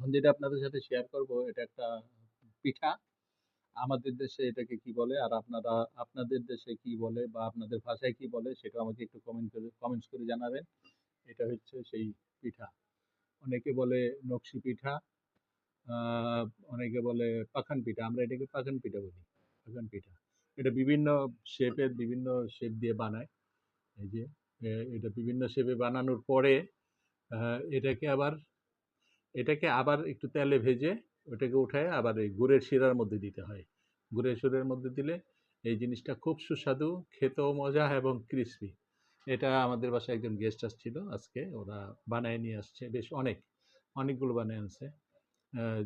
এখন যেটা আপনাদের সাথে শেয়ার করব এটা একটা পিঠা। আমাদের দেশে এটাকে কি বলে আর আপনারা আপনাদের দেশে কি বলে বা আপনাদের ভাষায় কি বলে সেটা আমাকে একটু কমেন্টস করে জানাবেন। এটা হচ্ছে সেই পিঠা। অনেকে বলে নকশি পিঠা, আহ, অনেকে বলে পাখান পিঠা। আমরা এটাকে পাখান পিঠা বলি। পাখান পিঠা এটা বিভিন্ন শেপের, বিভিন্ন শেপ দিয়ে বানায়। এই যে এটা বিভিন্ন শেপে বানানোর পরে এটাকে আবার একটু তেলে ভেজে ওটাকে উঠায় আবার এই গুড়ের শিরার মধ্যে দিতে হয়। গুড়ের শিরার মধ্যে দিলে এই জিনিসটা খুব সুস্বাদু, খেতেও মজা এবং ক্রিস্পি। এটা আমাদের বাসায় একজন গেস্ট আসছিল আজকে, ওরা বানায় নিয়ে আসছে, বেশ অনেকগুলো বানায় আনছে।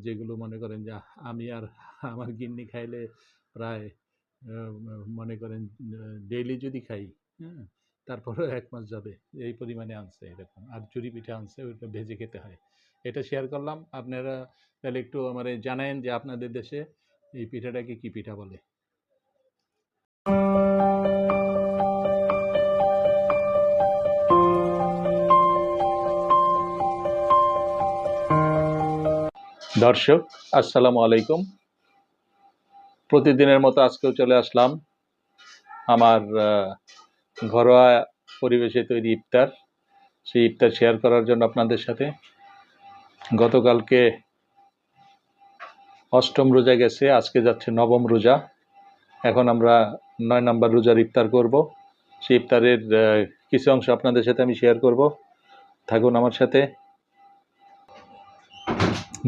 যেগুলো মনে করেন যে আমি আর আমার গিন্নি খাইলে প্রায় মনে করেন ডেইলি যদি খাই, হ্যাঁ, তারপরেও 1 মাস যাবে, এই পরিমাণে আনছে এরকম। আর চুরি পিঠা আনছে, ওইটা ভেজে খেতে হয়। এটা শেয়ার করলাম। আপনারা তাহলে একটু আমার জানায়েন যে আপনাদের দেশে এই পিঠাটাকে কি পিঠা বলে। দর্শক, আসসালামু আলাইকুম। প্রতিদিনের মতো আজকেও চলে আসলাম আমার ঘরোয়া পরিবেশে তৈরি ইফতার, সেই ইফতার শেয়ার করার জন্য আপনাদের সাথে। গতকালকে 8ম রোজা গেছে, আজকে যাচ্ছে 9ম রোজা। এখন আমরা 9 নম্বর রোজার ইফতার করব। সেই ইফতারের কিছু অংশ আপনাদের সাথে আমি শেয়ার করব, থাকুন আমার সাথে।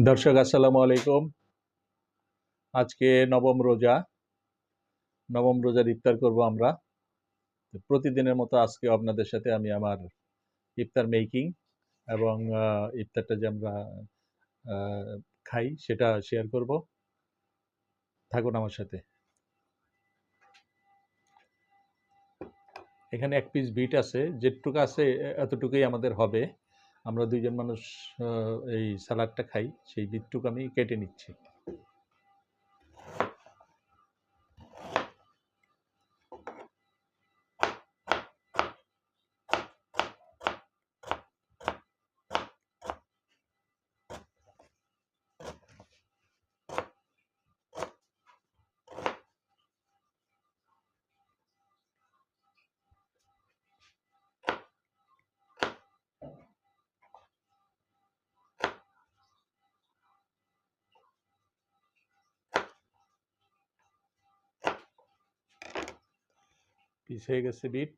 দর্শক, আসসালামু আলাইকুম। আজকে 9ম রোজার ইফতার করব আমরা। প্রতিদিনের মতো আজকে আপনাদের সাথে আমি আমার ইফতার মেকিং এবং ইফতারটা যে আমরা খাই সেটা শেয়ার করব, থাকুন আমার সাথে। এখানে 1 পিস বিট আছে, যেটুকু আছে এতটুকুই আমাদের হবে। আমরা 2 জন মানুষ এই সালাডটা খাই, সেই বিটটুকু আমি কেটে নিচ্ছি। পিস হয়ে গেছে বিট।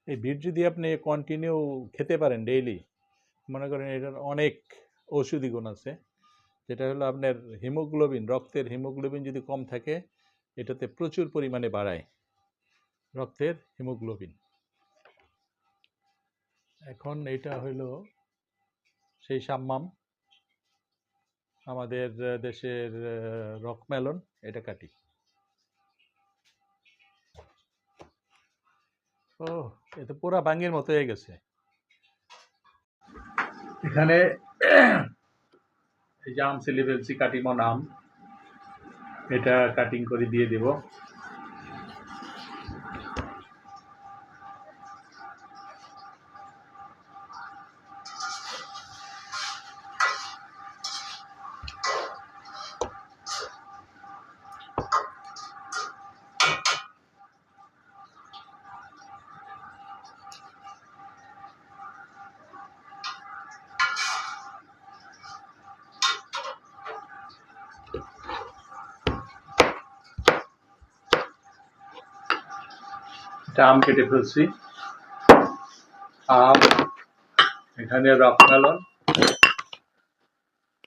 এই বিট যদি আপনি কন্টিনিউ খেতে পারেন ডেইলি, মনে করেন এটার অনেক ঔষধি গুণ আছে। যেটা হলো আপনার হিমোগ্লোবিন, রক্তের হিমোগ্লোবিন যদি কম থাকে, এটাতে প্রচুর পরিমাণে বাড়ায় রক্তের হিমোগ্লোবিন। এখন এটা হলো সেই সাম্মাম, আমাদের দেশের রকমেলন। এটা কাটি। ও, এটা পুরা বাঙ্গির মতো হয়ে গেছে। এখানে এই যে আম সিলি ফেলছি, কাটিমন আম, এটা কাটিং করে দিয়ে দেব। এটা আম কেটে ফেলছি, আম, এখানে রকমেলন,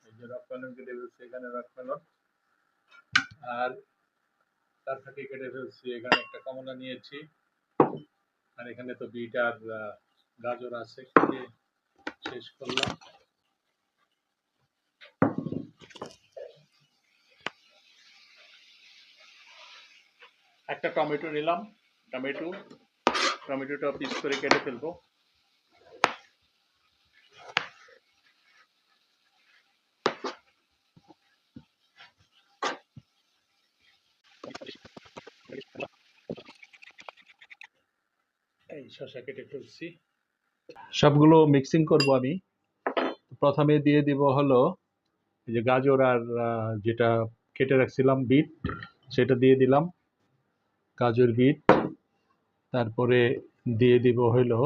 এই যে রকমেলন কেটে ফেলছি, এখানে রকমেলন, আর তার থেকে কেটে ফেলছি এখানে একটা কমলা নিয়েছি, আর এখানে তো বিট আর গাজর আছে, কেটে শেষ করলাম। একটা টমেটো নিলাম, টমেটোটা পিস করে কেটে ফেলবো। এই শসা কেটে ফেলছি। সবগুলো মিক্সিং করব আমি। প্রথমে দিয়ে দিব হলো এই যে গাজর আর যেটা কেটে রাখছিলাম বিট, সেটা দিয়ে দিলাম, গাজর বিট। তারপরে দিয়ে দিব হলো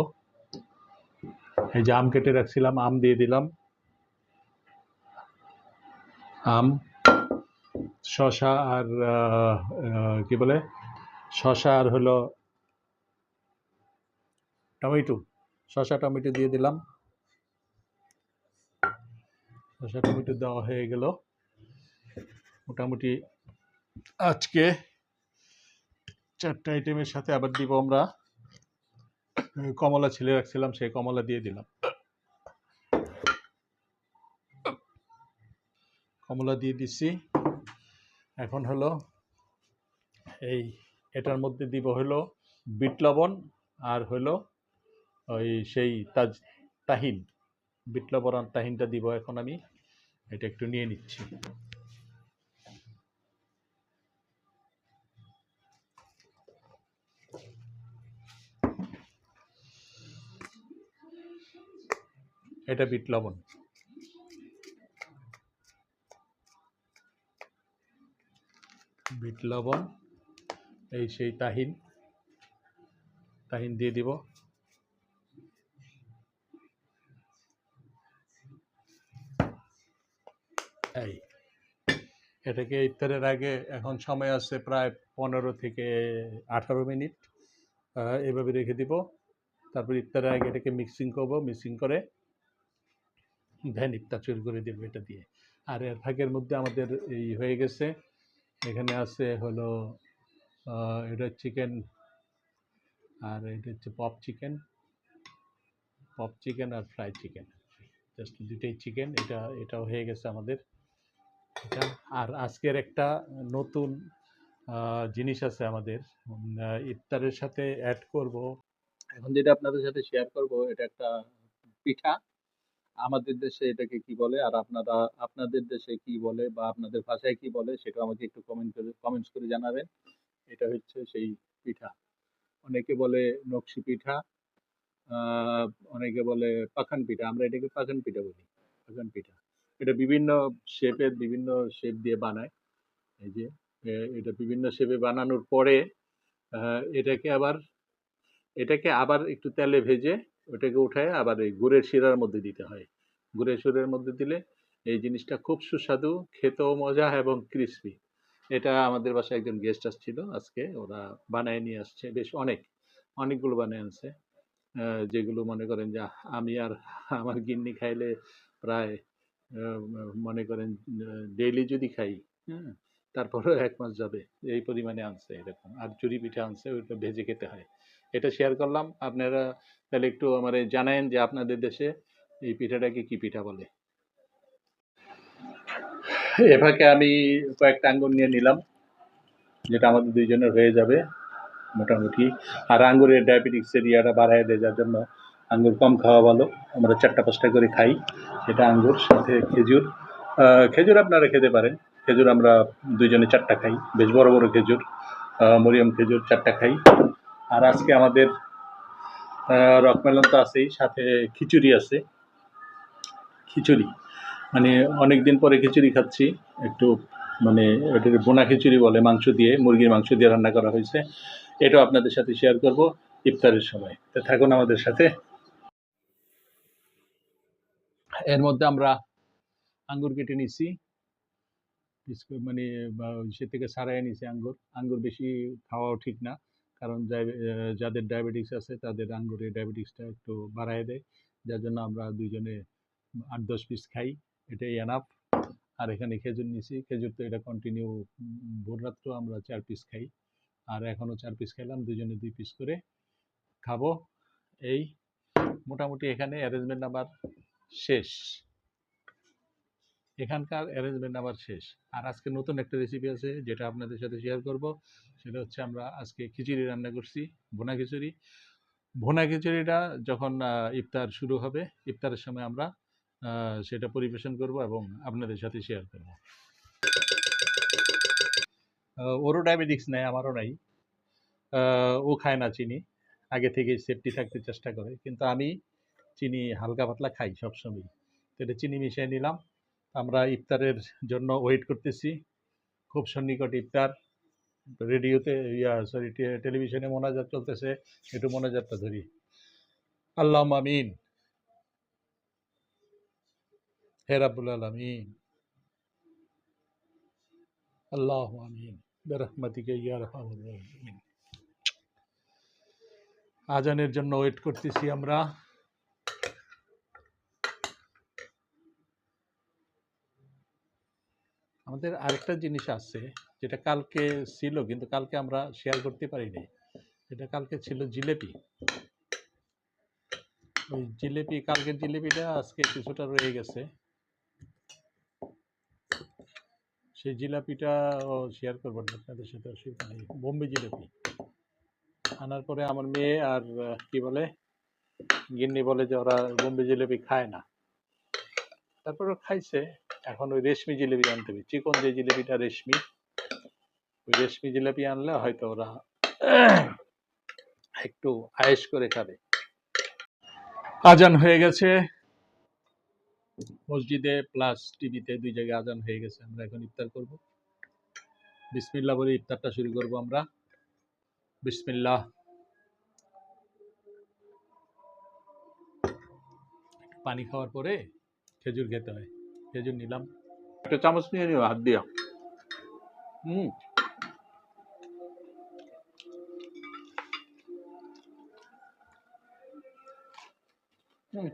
এই যে আম কেটে রাখছিলাম, আম দিয়ে দিলাম, আম, শসা আর কি বলে, শসা আর হলো টমেটো, শসা টমেটো দিয়ে দিলাম। শসা টমেটো দেওয়া হয়ে গেল। মোটামুটি আজকে 4টা আইটেমের সাথে আবার দিব আমরা কমলা ছিলে রাখছিলাম, সেই কমলা দিয়ে দিলাম, কমলা দিয়ে দিচ্ছি। এখন হলো এই এটার মধ্যে দিব হলো বিট লবণ আর হলো ওই সেই তাহিন, বিট লবণ আর তাহিনটা দিব এখন আমি। এটা একটু নিয়ে নিচ্ছি। এটা বিট লবণ, বিট লবণ, এই সেই তাহিন, তাহিন দিয়ে দিব। এই এটাকে ইফতারের আগে এখন সময় আছে প্রায় 15 থেকে 18 মিনিট, এভাবে রেখে দিব। তারপর ইফতারের আগে এটাকে মিক্সিং করব, মিক্সিং করে দেন ইফতার শুরু করে দেবো এটা দিয়ে। আর এর ফাঁকের মধ্যে আমাদের এই হয়ে গেছে, এখানে আছে হলো এটা চিকেন, আর এটা হচ্ছে পপ চিকেন, পপ চিকেন আর ফ্রাই চিকেন, জাস্ট দুটোই চিকেন। এটাও হয়ে গেছে আমাদের এটা। আর আজকের একটা নতুন জিনিস আছে আমাদের, ইফতারের সাথে অ্যাড করব এখন, যেটা আপনাদের সাথে শেয়ার করব। এটা একটা পিঠা। আমাদের দেশে এটাকে কি বলে আর আপনাদের দেশে কি বলে বা আপনাদের ভাষায় কি বলে, সেটা আমাকে একটু কমেন্টস করে জানাবেন। এটা হচ্ছে সেই পিঠা। অনেকে বলে নকশি পিঠা, আহ, অনেকে বলে পাখান পিঠা, আমরা এটাকে পাখান পিঠা বলি, পাখান পিঠা। এটা বিভিন্ন শেপের, বিভিন্ন শেপ দিয়ে বানায়। এই যে এটা বিভিন্ন শেপে বানানোর পরে এটাকে আবার একটু তেলে ভেজে ওটাকে উঠায় আবার এই গুড়ের শিরার মধ্যে দিতে হয়। গুড়ের শিরার মধ্যে দিলে এই জিনিসটা খুব সুস্বাদু, খেতেও মজা এবং ক্রিস্পি। এটা আমাদের বাসায় একজন গেস্ট আসছিল আজকে, ওরা বানায় নিয়ে আসছে, বেশ অনেকগুলো বানায় আনছে। যেগুলো মনে করেন যে আমি আর আমার গিন্নি খাইলে প্রায় মনে করেন ডেইলি যদি খাই, হ্যাঁ, তারপরেও 1 মাস যাবে, এই পরিমাণে আনছে এরকম। আর চুরি পিঠা আনছে, ওইটা ভেজে খেতে হয়। এটা শেয়ার করলাম। আপনারা তাহলে একটু আমারে জানায়েন যে আপনাদের দেশে এই পিঠাটাকে কি পিঠা বলে। এভাবে আমি কয়েকটা আঙ্গুর নিয়ে নিলাম, যেটা আমাদের দুইজনের হয়ে যাবে মোটামুটি। আর আঙ্গুরের ডায়াবেটিক্সের ইয়াটা বাড়ায় দেয়, যার জন্য আঙ্গুর কম খাওয়া ভালো। আমরা 4টা 5টা করে খাই। সেটা আঙ্গুর, সাথে খেজুর। খেজুর আপনারা খেতে পারেন, খেজুর আমরা দুইজনে 4টা খাই, বেশ বড় বড় খেজুর, মরিয়ম খেজুর 4টা খাই। আর আজকে আমাদের রকমেলন তো আছেই, সাথে খিচুড়ি আছে। খিচুড়ি মানে অনেক দিন পরে খিচুড়ি খাচ্ছি, একটু মানে ওটাকে বোনা খিচুড়ি বলে, মাংস দিয়ে, মুরগির মাংস দিয়ে রান্না করা হয়েছে। এটাও আপনাদের সাথে শেয়ার করব ইফতারের সময়। তো থাকুন আমাদের সাথে। এর মধ্যে আমরা আঙ্গুর কেটে নিছি, মানে সে থেকে ছাড়াই নিছি আঙ্গুর। আঙ্গুর বেশি খাওয়াও ঠিক না, কারণ যাদের ডায়াবেটিস আছে তাদের আঙ্গুরের ডায়াবেটিসটা একটু বাড়ায় দেয়, যার জন্য আমরা দুইজনে 8-10 পিস খাই, এটাই এনাফ। আর এখানে খেজুর নিছি, খেজুর তো এটা কন্টিনিউ ভোর রাত্রেও আমরা 4 পিস খাই। আর এখনো 4 পিস খাইলাম, দুজনে 2 পিস করে খাবো। এই মোটামুটি এখানে অ্যারেঞ্জমেন্ট আমার শেষ, এখানকার অ্যারেঞ্জমেন্ট আমার শেষ। আর আজকে নতুন একটা রেসিপি আছে, যেটা আপনাদের সাথে শেয়ার করব। সেটা হচ্ছে আমরা আজকে খিচুড়ি রান্না করছি, ভুনা খিচুড়ি। ভুনা খিচুড়িটা যখন ইফতার শুরু হবে, ইফতারের সময় আমরা সেটা পরিবেশন করব এবং আপনাদের সাথে শেয়ার করব। ওরও ডায়াবেটিক্স নেই, আমারও নাই। ও খায় না চিনি, আগে থেকেই সেফটি থাকতে চেষ্টা করে, কিন্তু আমি চিনি হালকা পাতলা খাই সবসময়, তো এটা চিনি মিশিয়ে নিলাম। আমরা ইফতারের জন্য ওয়েট করতেছি, খুব সন্নিকট ইফতার। রেডিওতে সরি টেলিভিশনে মোনাজাত চলতেছে, একটু মোনাজাতটা ধরি। আল্লাহ আমিন। হে রাব্বুল আলামিন, আল্লাহ আমিন বিরহমাতিকা ইয়া আরহামার রাহিমিন। আজানের জন্য ওয়েট করতেছি আমরা। আমাদের আরেকটা জিনিস আছে, যেটা কালকে ছিল কিন্তু কালকে আমরা শেয়ার করতে পারিনি। এটা কালকে ছিল জিলেপি। ওই জিলেপি, কালকের জিলেপিটা আজকে কিছুটা রয়ে গেছে। সেই জিলাপিটা শেয়ার করবো না আপনাদের সাথে, অসুবিধা নেই। বোম্বে জিলাপি আনার পরে আমার মেয়ে আর কি বলে গিন্নি বলে যে ওরা বোম্বে জিলাপি খায় না, তারপরে খাইছে। এখন ওই রেশমি জিলাপি আনতে হবে, চিকন যে জিলাপিটা রেশমি, ওই রেশমি জিলাপি আনলে হয়তো ওরা একটু আয়েশ করে খাবে। আজান হয়ে গেছে মসজিদে প্লাস টিভিতে, দুই জায়গায় আজান হয়ে গেছে। আমরা এখন ইফতার করব। বিসমিল্লাহ বলে ইফতারটা শুরু করব আমরা। বিসমিল্লাহ। পানি খাওয়ার পরে খেজুর খেতে হয়, খেজুর নিলাম। একটা চামচ নিয়ে নিও হাত দিয়া। হুম, হুম।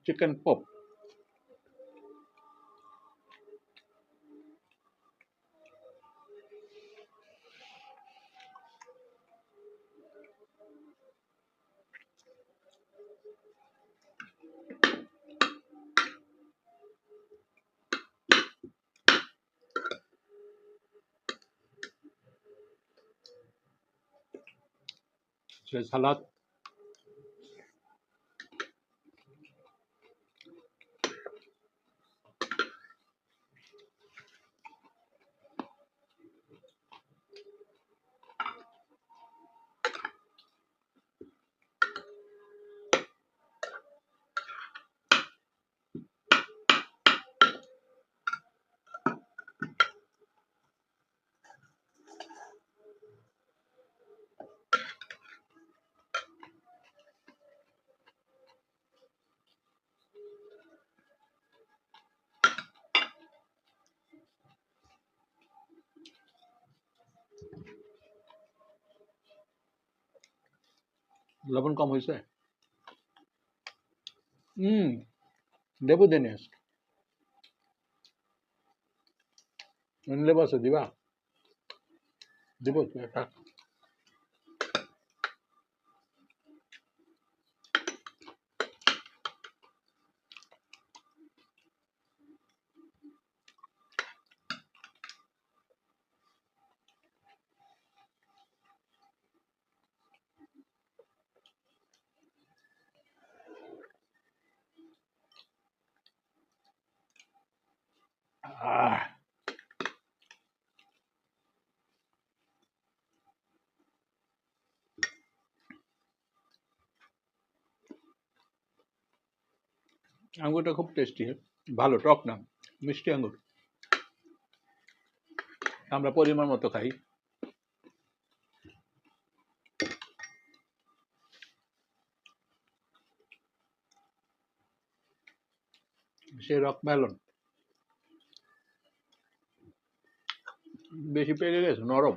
Chicken pop. সালাদ। লবণ কম হয়েছে। লেবু দেনে আজকে, লেবু আছে দিবা? দিব থাক। আহ, আঙ্গুরটা খুব টেস্টি, ভালো, টক না, মিষ্টি আঙ্গুর। আমরা পরিমাণ মতো খাই। সে রক মেলন বেশি পেকে গেছে, নরম।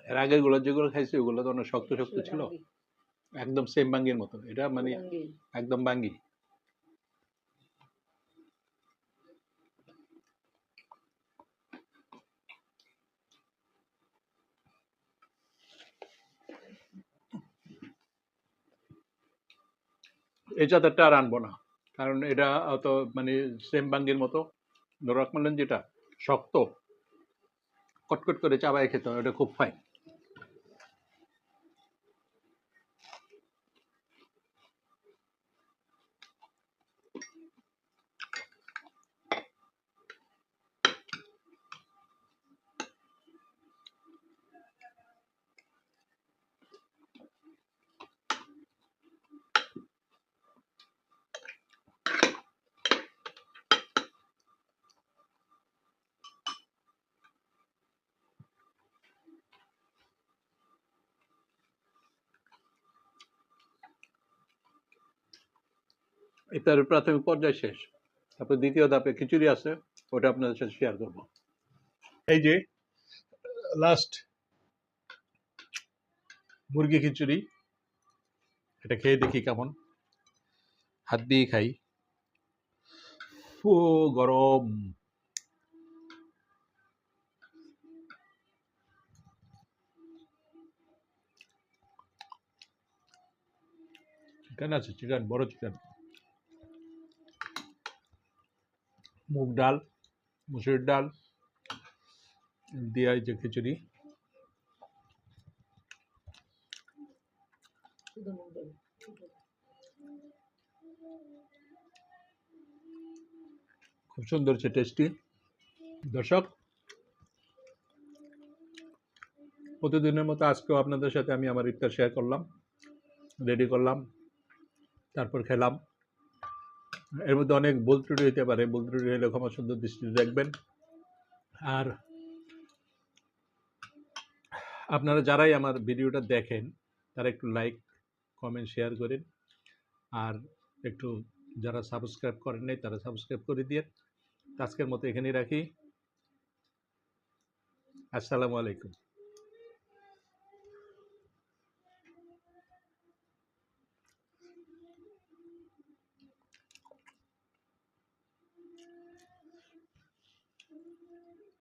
এর আগের গুলো যেগুলো খাইছি ওগুলো তো অনেক শক্ত শক্ত ছিল, একদম সেম বাঙ্গির মতো। এটা মানে একদম বাঙ্গি। এই চাদরটা আর আনবো না। কারণ এটা অত মানে সেম বাঙ্গির মতো রকমালান যেটা শক্ত কটকট করে চাবায় খেতে হয়, ওটা খুব ফাইন। ইফতারের প্রাথমিক পর্যায় শেষ, তারপর দ্বিতীয় ধাপে খিচুড়ি আছে, ওটা আপনাদের সাথে শেয়ার করব। এই যে লাস্ট মুরগি খিচুড়ি, এটা খেয়ে দেখি কেমন, হাত দিয়ে খাই। ও গরম! চিকেন আছে, চিকেন, বড় চিকেন, মুগ ডাল, মুসুরির ডাল দিয়ে এই যে খিচুড়ি, খুব সুন্দর হচ্ছে, টেস্টি। দর্শক, প্রতিদিনের মতো আজকেও আপনাদের সাথে আমি আমার ইফতার শেয়ার করলাম, রেডি করলাম, তারপর খেলাম। এর মধ্যে অনেক ভুল ত্রুটি হতে পারে, ভুল ত্রুটি হলে ক্ষমা সুন্দর দৃষ্টিতে দেখবেন। আর আপনারা যারাই আমার ভিডিওটা দেখেন তারা একটু লাইক, কমেন্ট, শেয়ার করেন। আর একটু যারা সাবস্ক্রাইব করেন নাই তারা সাবস্ক্রাইব করে দিয়ে। আজকের মতো এখানেই রাখি। আসসালামু আলাইকুম।